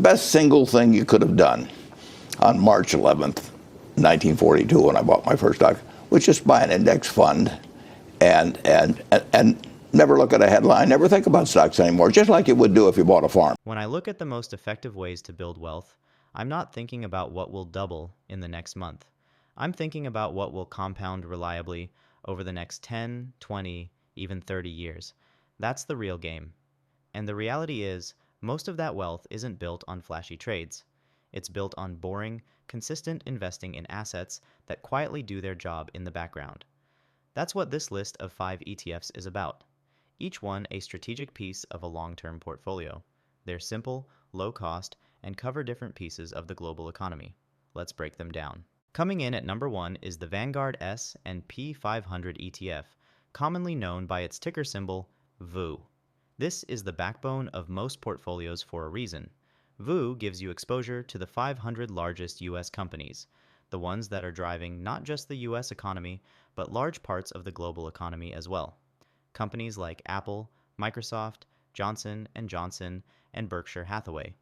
best single thing you could have done on March 11th, 1942, when I bought my first stock, was just buy an index fund and never look at a headline, never think about stocks anymore, just like you would do if you bought a farm. When I look at the most effective ways to build wealth, I'm not thinking about what will double in the next month. I'm thinking about what will compound reliably over the next 10, 20, even 30 years. That's the real game. And the reality is, most of that wealth isn't built on flashy trades. It's built on boring, consistent investing in assets that quietly do their job in the background. That's what this list of 5 ETFs is about. Each one a strategic piece of a long-term portfolio. They're simple, low cost, and cover different pieces of the global economy. Let's break them down. Coming in at number 1 is the Vanguard S&P 500 ETF, commonly known by its ticker symbol VOO. This is the backbone of most portfolios for a reason. VOO gives you exposure to the 500 largest U.S. companies, the ones that are driving not just the U.S. economy, but large parts of the global economy as well. Companies like Apple, Microsoft, Johnson & Johnson, and Berkshire Hathaway.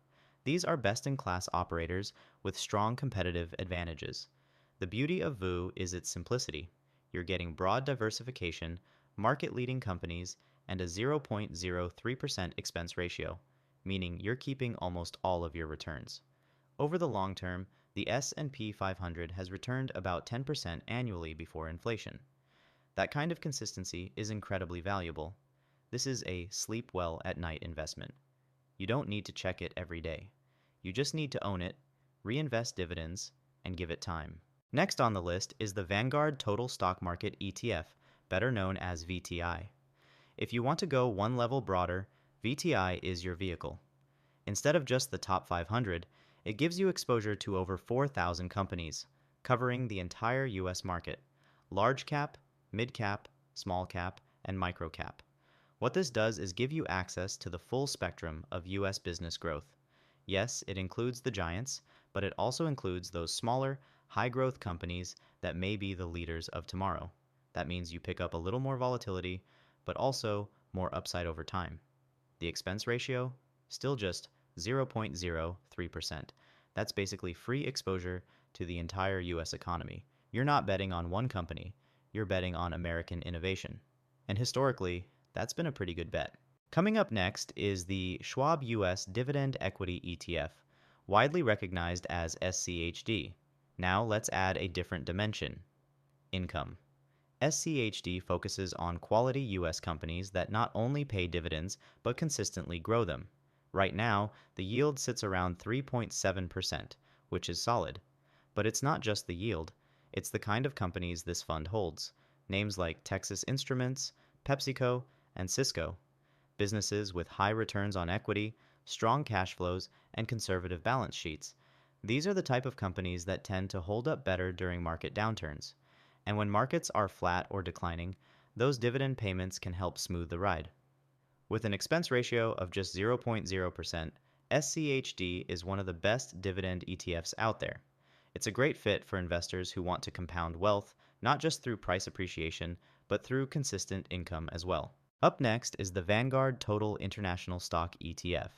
These are best-in-class operators with strong competitive advantages. The beauty of VOO is its simplicity. You're getting broad diversification, market-leading companies, and a 0.03% expense ratio, meaning you're keeping almost all of your returns. Over the long term, the S&P 500 has returned about 10% annually before inflation. That kind of consistency is incredibly valuable. This is a sleep well at night investment. You don't need to check it every day. You just need to own it, reinvest dividends, and give it time. Next on the list is the Vanguard Total Stock Market ETF, better known as VTI. If you want to go one level broader, VTI is your vehicle. Instead of just the top 500, it gives you exposure to over 4,000 companies, covering the entire U.S. market, large cap, mid cap, small cap, and micro cap. What this does is give you access to the full spectrum of U.S. business growth. Yes, it includes the giants, but it also includes those smaller, high-growth companies that may be the leaders of tomorrow. That means you pick up a little more volatility, but also more upside over time. The expense ratio? Still just 0.03%. That's basically free exposure to the entire U.S. economy. You're not betting on one company, you're betting on American innovation. And historically, that's been a pretty good bet. Coming up next is the Schwab U.S. Dividend Equity ETF, widely recognized as SCHD. Now let's add a different dimension: income. SCHD focuses on quality U.S. companies that not only pay dividends, but consistently grow them. Right now, the yield sits around 3.7%, which is solid. But it's not just the yield, it's the kind of companies this fund holds. Names like Texas Instruments, PepsiCo, and Cisco. Businesses with high returns on equity, strong cash flows, and conservative balance sheets. These are the type of companies that tend to hold up better during market downturns. And when markets are flat or declining, those dividend payments can help smooth the ride. With an expense ratio of just 0.0%, SCHD is one of the best dividend ETFs out there. It's a great fit for investors who want to compound wealth, not just through price appreciation, but through consistent income as well. Up next is the Vanguard Total International Stock ETF.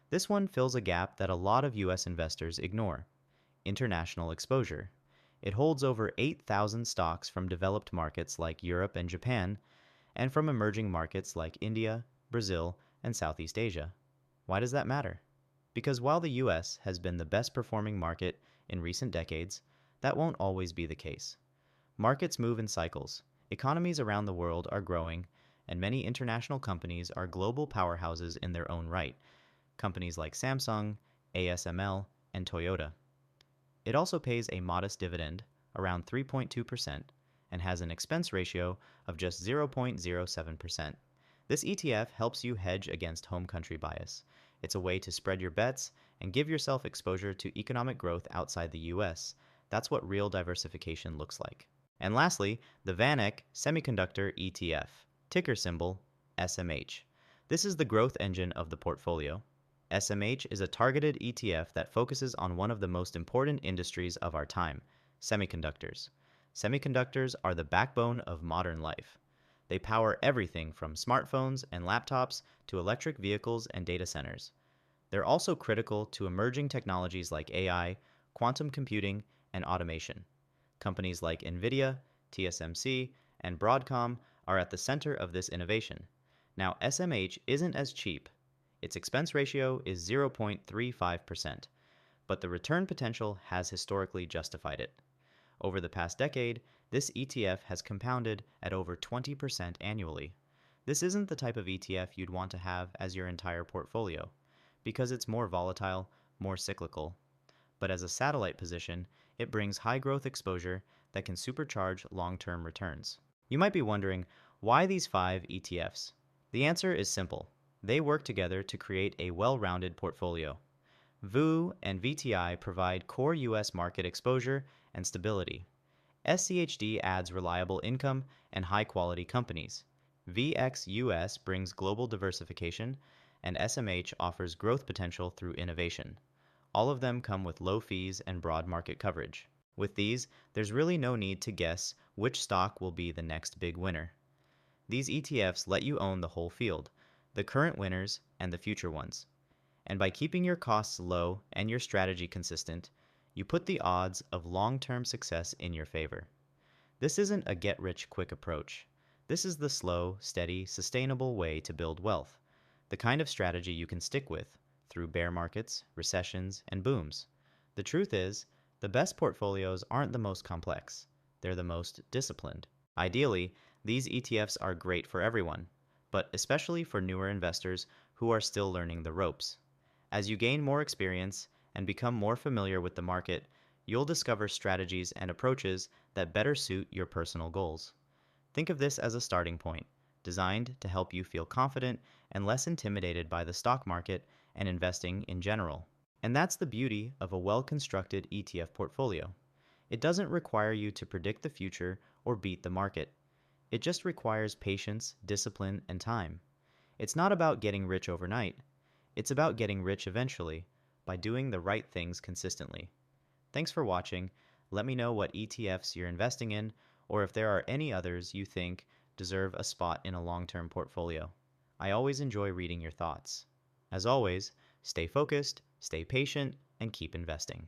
This one fills a gap that a lot of U.S. investors ignore: international exposure. It holds over 8,000 stocks from developed markets like Europe and Japan, and from emerging markets like India, Brazil, and Southeast Asia. Why does that matter? Because while the U.S. has been the best performing market in recent decades, that won't always be the case. Markets move in cycles, economies around the world are growing, and many international companies are global powerhouses in their own right, companies like Samsung, ASML, and Toyota. It also pays a modest dividend, around 3.2%, and has an expense ratio of just 0.07%. This ETF helps you hedge against home country bias. It's a way to spread your bets and give yourself exposure to economic growth outside the U.S. That's what real diversification looks like. And lastly, the VanEck Semiconductor ETF, ticker symbol SMH. This is the growth engine of the portfolio. SMH is a targeted ETF that focuses on one of the most important industries of our time, semiconductors. Semiconductors are the backbone of modern life. They power everything from smartphones and laptops to electric vehicles and data centers. They're also critical to emerging technologies like AI, quantum computing, and automation. Companies like NVIDIA, TSMC, and Broadcom are at the center of this innovation. Now, SMH isn't as cheap. Its expense ratio is 0.35%, but the return potential has historically justified it. Over the past decade, this ETF has compounded at over 20% annually. This isn't the type of ETF you'd want to have as your entire portfolio, because it's more volatile, more cyclical. But as a satellite position, it brings high growth exposure that can supercharge long-term returns. You might be wondering, why these 5 ETFs? The answer is simple. They work together to create a well-rounded portfolio. VU and VTI provide core U.S. market exposure and stability. SCHD adds reliable income and high-quality companies. VXUS brings global diversification, and SMH offers growth potential through innovation. All of them come with low fees and broad market coverage. With these, there's really no need to guess which stock will be the next big winner. These ETFs let you own the whole field, the current winners and the future ones. And by keeping your costs low and your strategy consistent, you put the odds of long-term success in your favor. This isn't a get-rich-quick approach. This is the slow, steady, sustainable way to build wealth, the kind of strategy you can stick with through bear markets, recessions, and booms. The truth is, the best portfolios aren't the most complex. They're the most disciplined. Ideally, these ETFs are great for everyone, but especially for newer investors who are still learning the ropes. As you gain more experience and become more familiar with the market, you'll discover strategies and approaches that better suit your personal goals. Think of this as a starting point, designed to help you feel confident and less intimidated by the stock market and investing in general. And that's the beauty of a well-constructed ETF portfolio. It doesn't require you to predict the future or beat the market. It just requires patience, discipline, and time. It's not about getting rich overnight. It's about getting rich eventually by doing the right things consistently. Thanks for watching. Let me know what ETFs you're investing in, or if there are any others you think deserve a spot in a long-term portfolio. I always enjoy reading your thoughts. As always, stay focused, stay patient, and keep investing.